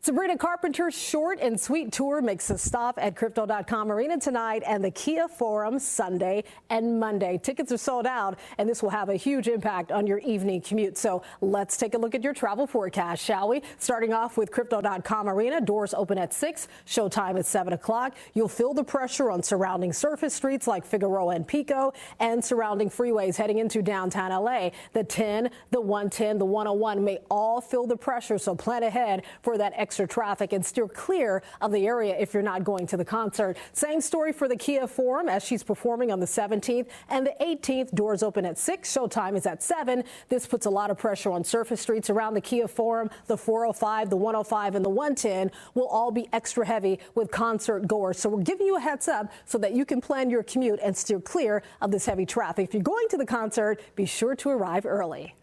Sabrina Carpenter's short and sweet tour makes a stop at Crypto.com Arena tonight and the Kia Forum Sunday and Monday. Tickets are sold out, and this will have a huge impact on your evening commute. So let's take a look at your travel forecast, shall we? Starting off with Crypto.com Arena, doors open at 6, showtime at 7 o'clock. You'll feel the pressure on surrounding surface streets like Figueroa and Pico and surrounding freeways heading into downtown LA. The 10, the 110, the 101 may all feel the pressure, so plan ahead for that extra traffic and steer clear of the area if you're not going to the concert. Same story for the Kia Forum as she's performing on the 17th and the 18th. Doors open at 6. Showtime is at 7. This puts a lot of pressure on surface streets around the Kia Forum. The 405, the 105, and the 110 will all be extra heavy with concert goers. So we're giving you a heads up so that you can plan your commute and steer clear of this heavy traffic. If you're going to the concert, be sure to arrive early.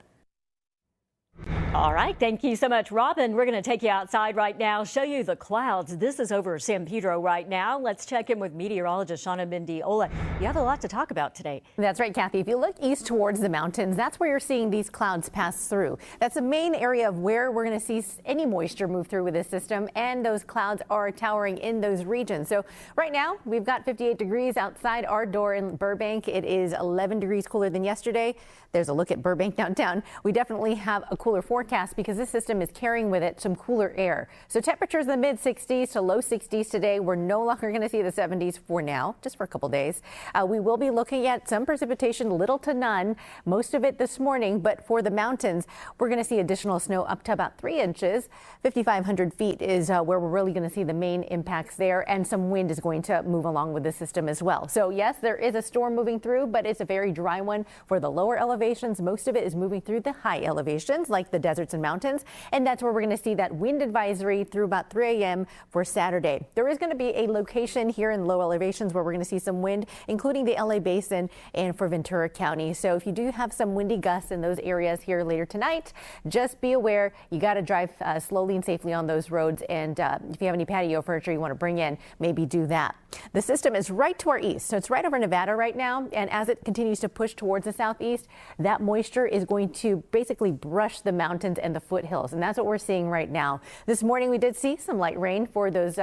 All right. Thank you so much, Robin. We're going to take you outside right now, show you the clouds. This is over San Pedro right now. Let's check in with meteorologist Shanna Mendiola. You have a lot to talk about today. That's right, Kathy. If you look east towards the mountains, that's where you're seeing these clouds pass through. That's the main area of where we're going to see any moisture move through with this system, and those clouds are towering in those regions. So right now, we've got 58 degrees outside our door in Burbank. It is 11 degrees cooler than yesterday. There's a look at Burbank downtown. We definitely have a cooler forecast because this system is carrying with it some cooler air. So temperatures in the mid 60s to low 60s today. We're no longer going to see the 70s for now, just for a couple days. We will be looking at some precipitation, little to none, most of it this morning. But for the mountains, we're going to see additional snow up to about 3 inches. 5,500 feet is where we're really going to see the main impacts there. And some wind is going to move along with the system as well. So yes, there is a storm moving through, but it's a very dry one for the lower elevations. Most of it is moving through the high elevations like the deserts and mountains. And that's where we're going to see that wind advisory through about 3 a.m. for Saturday. There is going to be a location here in low elevations where we're going to see some wind, including the LA Basin and for Ventura County. So if you do have some windy gusts in those areas here later tonight, just be aware you got to drive slowly and safely on those roads. And if you have any patio furniture you want to bring in, maybe do that. The system is right to our east. So it's right over Nevada right now. And as it continues to push towards the southeast, that moisture is going to basically brush the mountains and the foothills. And that's what we're seeing right now. This morning, we did see some light rain for those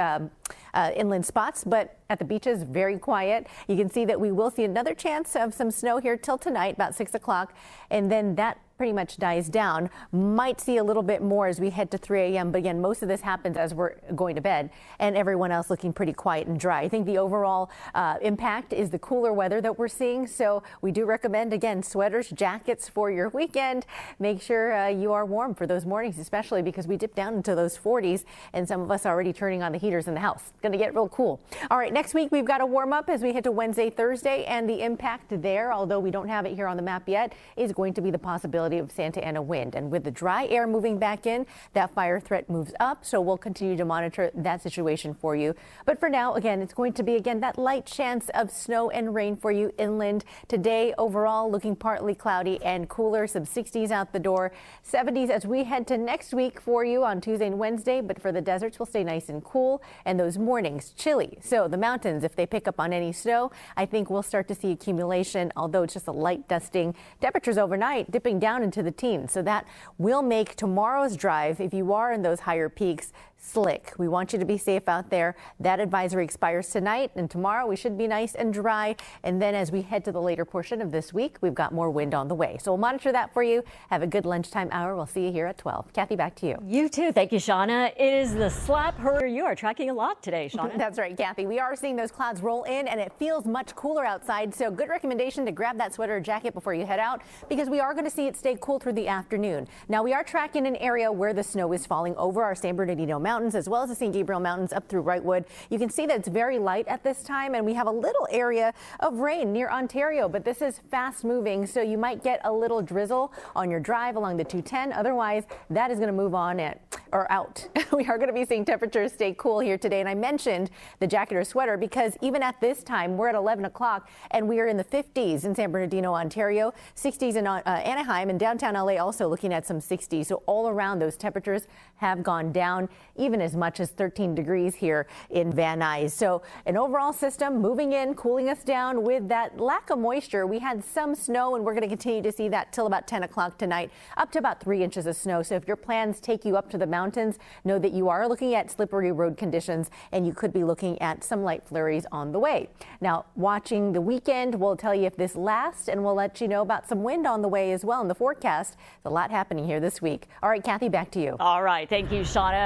inland spots, but at the beaches, very quiet. You can see that we will see another chance of some snow here till tonight, about 6 o'clock. And then that pretty much dies down. Might see a little bit more as we head to 3 a.m. But again, most of this happens as we're going to bed and everyone else looking pretty quiet and dry. I think the overall impact is the cooler weather that we're seeing. So we do recommend, again, sweaters, jackets for your weekend. Make sure you are warm for those mornings, especially because we dip down into those 40s and some of us are already turning on the heaters in the house. It's going to get real cool. All right, next week we've got a warm up as we head to Wednesday, Thursday, and the impact there, although we don't have it here on the map yet, is going to be the possibility of Santa Ana wind. And with the dry air moving back in, that fire threat moves up. So we'll continue to monitor that situation for you. But for now, again, it's going to be, again, that light chance of snow and rain for you inland. Today, overall, looking partly cloudy and cooler, some 60s out the door, 70s as we head to next week for you on Tuesday and Wednesday. But for the deserts, we'll stay nice and cool. And those mornings, chilly. So the mountains, if they pick up on any snow, I think we'll start to see accumulation, although it's just a light dusting. Temperatures overnight dipping down into the teens. So that will make tomorrow's drive, if you are in those higher peaks, slick. We want you to be safe out there. That advisory expires tonight, and tomorrow we should be nice and dry. And then as we head to the later portion of this week, we've got more wind on the way. So we'll monitor that for you. Have a good lunchtime hour. We'll see you here at 12. Kathy, back to you. You too. Thank you, Shauna. It is the slap hurry. You are tracking a lot today, Shauna. That's right, Kathy. We are seeing those clouds roll in, and it feels much cooler outside. So good recommendation to grab that sweater or jacket before you head out, because we are going to see it stay cool through the afternoon. Now, we are tracking an area where the snow is falling over our San Bernardino Mountains, as well as the St. Gabriel Mountains up through Wrightwood. You can see that it's very light at this time, and we have a little area of rain near Ontario, but this is fast moving, so you might get a little drizzle on your drive along the 210. Otherwise, that is going to move on out. We are going to be seeing temperatures stay cool here today, and I mentioned the jacket or sweater because even at this time, we're at 11 o'clock, and we are in the 50s in San Bernardino, Ontario, 60s in Anaheim, and downtown LA also looking at some 60s. So all around, those temperatures have gone down. even as much as 13 degrees here in Van Nuys. So an overall system moving in, cooling us down with that lack of moisture. We had some snow, and we're going to continue to see that till about 10 o'clock tonight, up to about 3 inches of snow. So if your plans take you up to the mountains, know that you are looking at slippery road conditions, and you could be looking at some light flurries on the way. Now, watching the weekend, we'll tell you if this lasts, and we'll let you know about some wind on the way as well in the forecast. There's a lot happening here this week. All right, Kathy, back to you. All right. Thank you, Shanna.